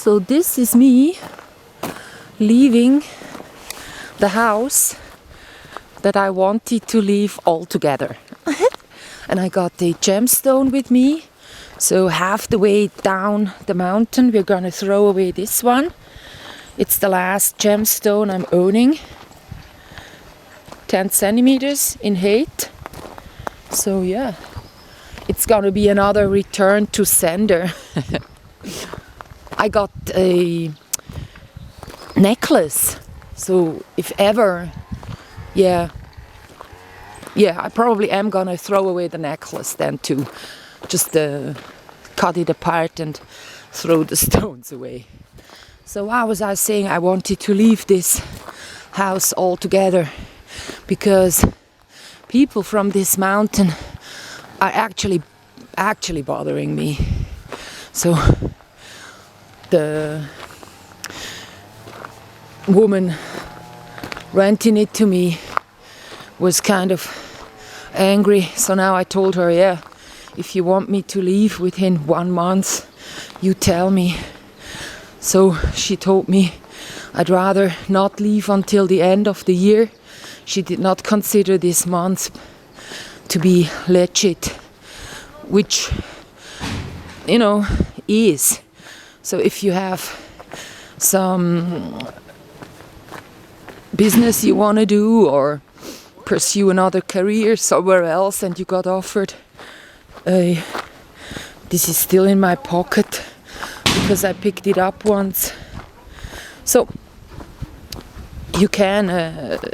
So this is me leaving the house that I wanted to leave altogether. And I got the gemstone with me. So half the way down the mountain we're gonna throw away this one. It's the last gemstone I'm owning. 10 centimeters in height. So yeah, it's gonna be another return to sender. I got a necklace, so if ever, yeah, I probably am gonna throw away the necklace then too. Just cut it apart and throw the stones away. So why was I saying I wanted to leave this house altogether? Because people from this mountain are actually bothering me. So the woman renting it to me was kind of angry. So now I told her, yeah, if you want me to leave within 1 month, you tell me. So she told me I'd rather not leave until the end of the year. She did not consider this month to be legit, which, you know, is. So if you have some business you want to do or pursue another career somewhere else and you got offered this is still in my pocket because I picked it up once. So you can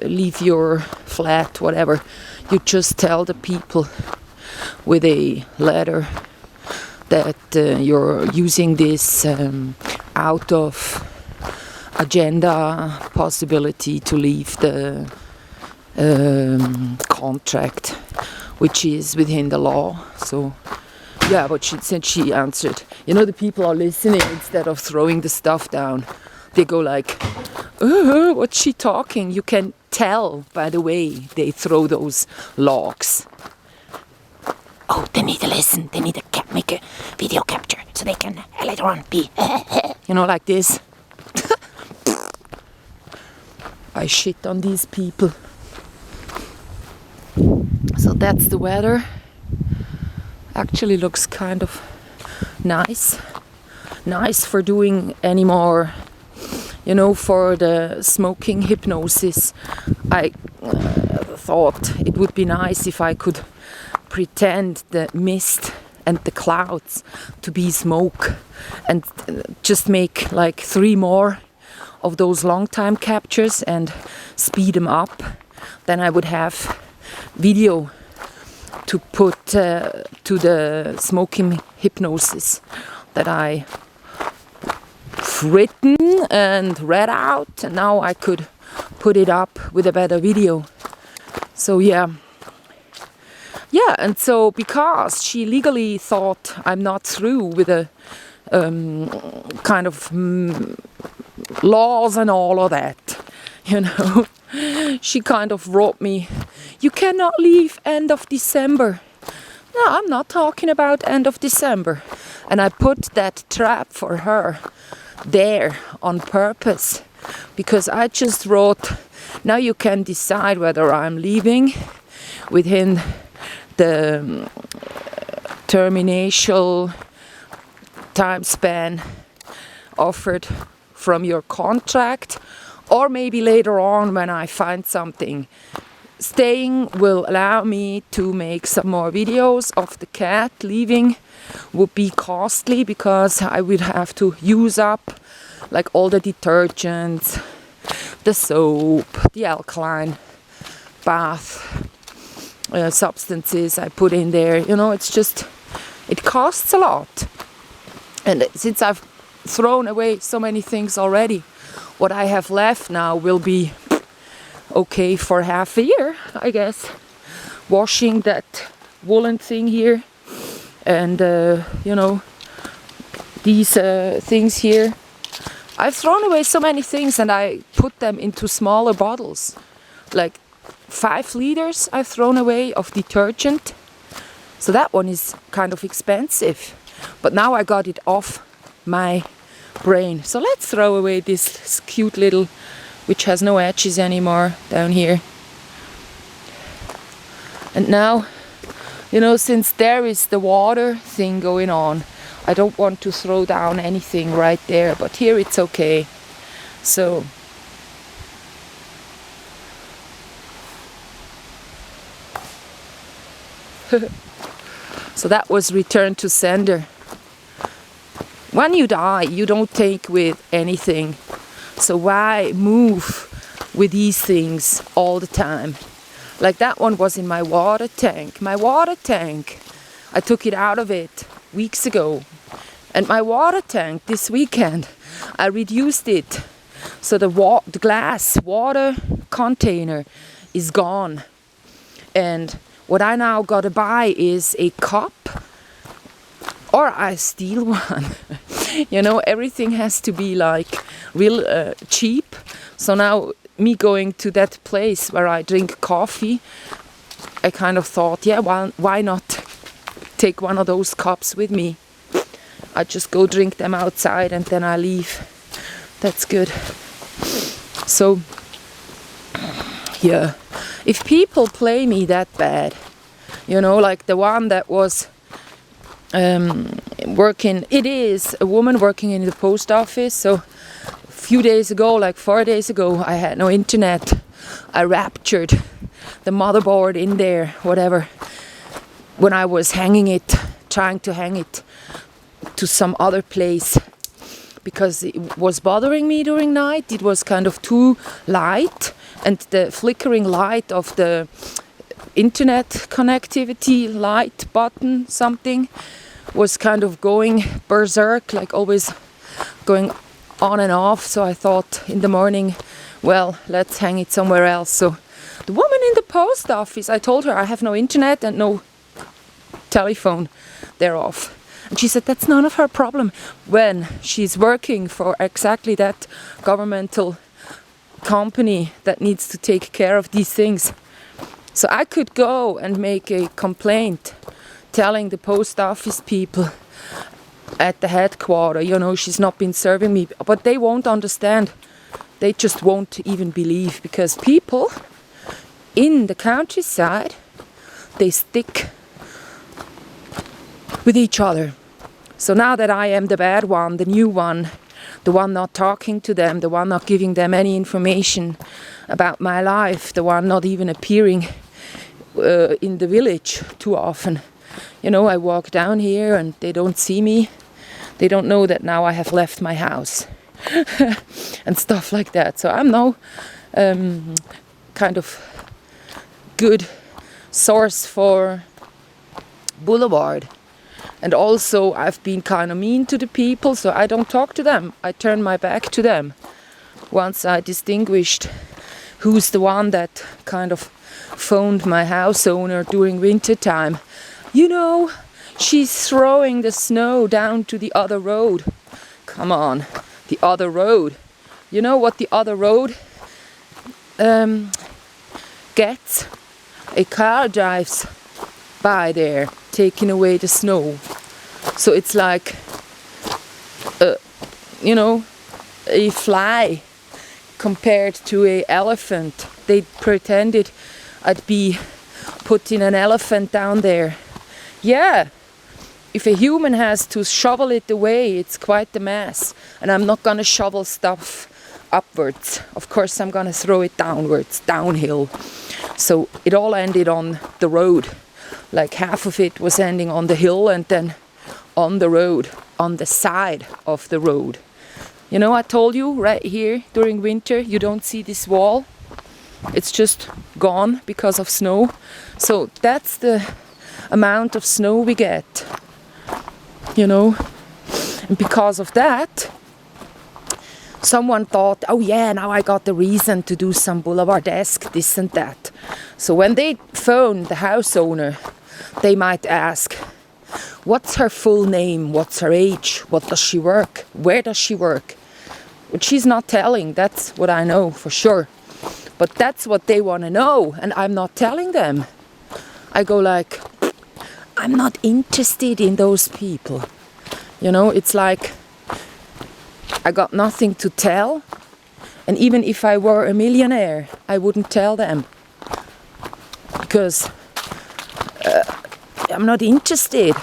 leave your flat, whatever. You just tell the people with a letter that you're using this out of agenda possibility to leave the contract, which is within the law. So yeah, but she answered, you know, the people are listening instead of throwing the stuff down. They go like, what's she talking? You can tell by the way they throw those logs. Oh, they need to listen. They need to make a video capture so they can later on be, you know, like this. I shit on these people. So that's the weather. Actually looks kind of nice. Nice for doing any more, you know, for the smoking hypnosis. I thought it would be nice if I could pretend the mist and the clouds to be smoke and just make like 3 more of those long time captures and speed them up. Then I would have video to put to the smoking hypnosis that I written and read out, and now I could put it up with a better video. So yeah, and so because she legally thought I'm not through with the kind of laws and all of that, you know, she kind of wrote me, you cannot leave end of December. No, I'm not talking about end of December. And I put that trap for her there on purpose, because I just wrote, now you can decide whether I'm leaving within the termination time span offered from your contract, or maybe later on when I find something. Staying will allow me to make some more videos of the cat. Leaving would be costly because I would have to use up like all the detergents, the soap, the alkaline bath substances I put in there. You know, it's just, it costs a lot. And since I've thrown away so many things already, what I have left now will be okay for half a year, I guess. Washing that woolen thing here and you know, these things here. I've thrown away so many things and I put them into smaller bottles, like 5 liters I've thrown away of detergent. So that one is kind of expensive, but now I got it off my brain. So let's throw away this cute little, which has no edges anymore, down here. And now, you know, since there is the water thing going on, I don't want to throw down anything right there, but here it's okay. So so that was return to sender. When you die, you don't take with anything. So why move with these things all the time? Like that one was in my water tank. My water tank, I took it out of it weeks ago. And my water tank this weekend, I reduced it. So the glass water container is gone. And what I now gotta buy is a cup, or I steal one. You know, everything has to be like real cheap. So now me going to that place where I drink coffee, I kind of thought, yeah, why not take one of those cups with me? I just go drink them outside and then I leave. That's good. So, yeah, if people play me that bad, you know, like the one that was working, it is a woman working in the post office. So a few days ago, like 4 days ago, I had no internet. I raptured the motherboard in there, whatever, when I was trying to hang it to some other place, because it was bothering me during night. It was kind of too light, and the flickering light of the internet connectivity light button something was kind of going berserk, like always going on and off. So I thought in the morning, well, let's hang it somewhere else. So the woman in the post office, I told her I have no internet and no telephone, they're off. And she said that's none of her problem when she's working for exactly that governmental company that needs to take care of these things. So I could go and make a complaint telling the post office people at the headquarters, you know, she's not been serving me. But they won't understand. They just won't even believe, because people in the countryside, they stick with each other. So now that I am the bad one, the new one, the one not talking to them, the one not giving them any information about my life, the one not even appearing in the village too often. You know, I walk down here and they don't see me. They don't know that now I have left my house and stuff like that. So I'm no kind of good source for boulevard. And also I've been kind of mean to the people, so I don't talk to them. I turn my back to them. Once I distinguished who's the one that kind of phoned my house owner during winter time. You know, she's throwing the snow down to the other road. Come on, the other road. You know what the other road gets? A car drives by there, taking away the snow. So it's like, you know, a fly compared to an elephant. They pretended I'd be putting an elephant down there. Yeah, if a human has to shovel it away, it's quite the mess. And I'm not gonna shovel stuff upwards. Of course, I'm gonna throw it downwards, downhill. So it all ended on the road. Like half of it was ending on the hill and then on the road, on the side of the road. You know, I told you right here during winter, you don't see this wall. It's just gone because of snow. So that's the amount of snow we get, you know. And because of that, someone thought, oh yeah, now I got the reason to do some boulevardesque, this and that. So when they phone the house owner, they might ask, what's her full name? What's her age? What does she work? Where does she work? But she's not telling, that's what I know for sure. But that's what they want to know, and I'm not telling them. I go like, I'm not interested in those people. You know, it's like I got nothing to tell. And even if I were a millionaire, I wouldn't tell them. Because I'm not interested.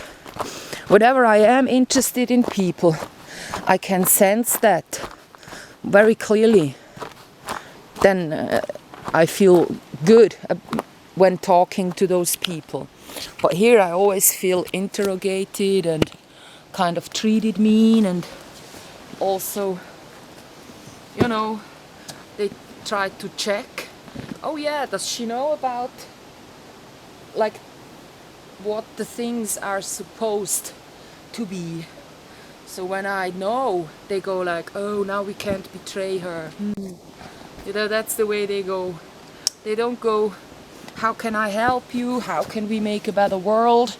Whatever I am interested in people, I can sense that very clearly. Then I feel good when talking to those people. But here I always feel interrogated and kind of treated mean, and also, you know, they try to check. Oh yeah, does she know about like what the things are supposed to be? So when I know, they go like, oh, now we can't betray her. You know, that's the way they go. They don't go, how can I help you? How can we make a better world?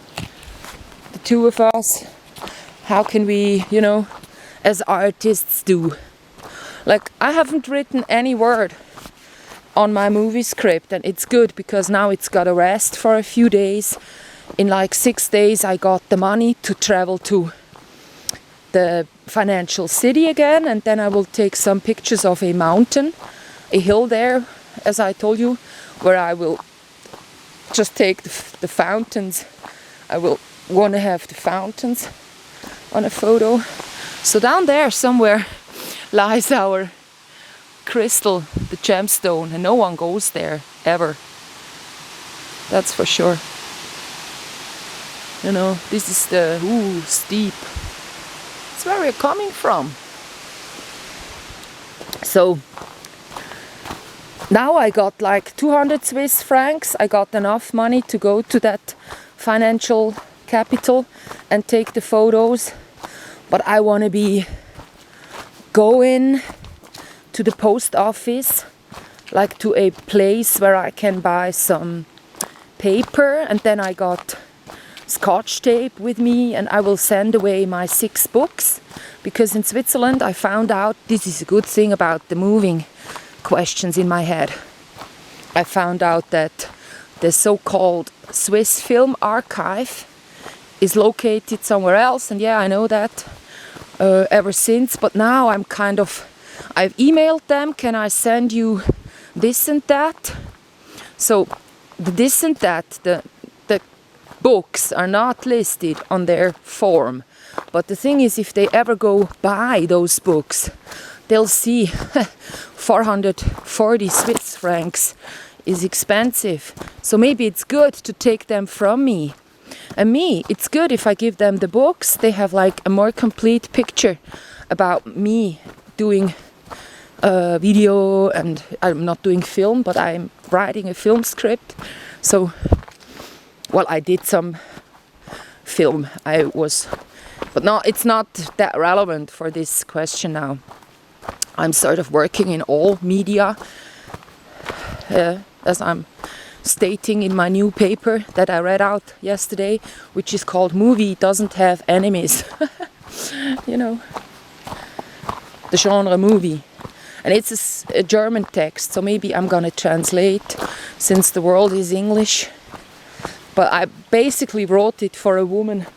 The two of us. How can we, you know, as artists do. Like, I haven't written any word on my movie script, and it's good because now it's got a rest for a few days. In like 6 days I got the money to travel to the financial city again, and then I will take some pictures of a mountain, a hill there, as I told you, where I will just take the fountains. I will want to have the fountains on a photo. So down there somewhere lies our crystal, the gemstone, and no one goes there ever. That's for sure. You know, this is the steep. It's where we're coming from. So now I got like 200 Swiss francs. I got enough money to go to that financial capital and take the photos. But I want to be going to the post office, like to a place where I can buy some paper, and then I got Scotch tape with me, and I will send away my 6 books, because in Switzerland I found out, this is a good thing about the moving questions in my head, I found out that the so-called Swiss Film Archive is located somewhere else, and yeah, I know that ever since, but now I'm kind of, I've emailed them, can I send you this and that? So the this and that, the books are not listed on their form, but the thing is, if they ever go buy those books, they'll see 440 Swiss francs is expensive, so maybe it's good to take them from me. And me, it's good if I give them the books, they have like a more complete picture about me doing video, and I'm not doing film, but I'm writing a film script. So, well, I did some film, but no, it's not that relevant for this question now. I'm sort of working in all media, as I'm stating in my new paper that I read out yesterday, which is called Movie Doesn't Have Enemies. You know, the genre movie. And it's a German text, so maybe I'm gonna translate, since the world is English. But I basically wrote it for a woman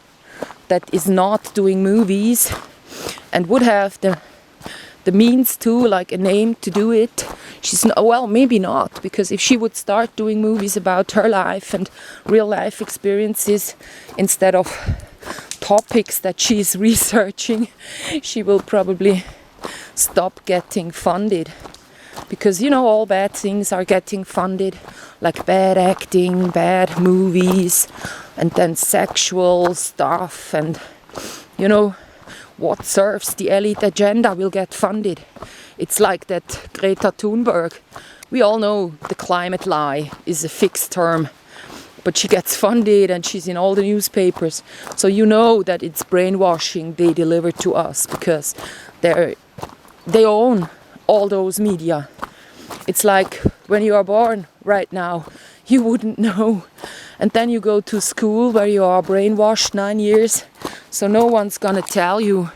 that is not doing movies and would have the means to, like a name to do it. She's not, well, maybe not, because if she would start doing movies about her life and real life experiences instead of topics that she's researching, she will probably stop getting funded. Because, you know, all bad things are getting funded, like bad acting, bad movies, and then sexual stuff, and, you know, what serves the elite agenda will get funded. It's like that Greta Thunberg. We all know the climate lie is a fixed term, but she gets funded and she's in all the newspapers. So you know that it's brainwashing they deliver to us, because they own all those media. It's like when you are born right now, you wouldn't know. And then you go to school where you are brainwashed 9 years. So no one's gonna tell you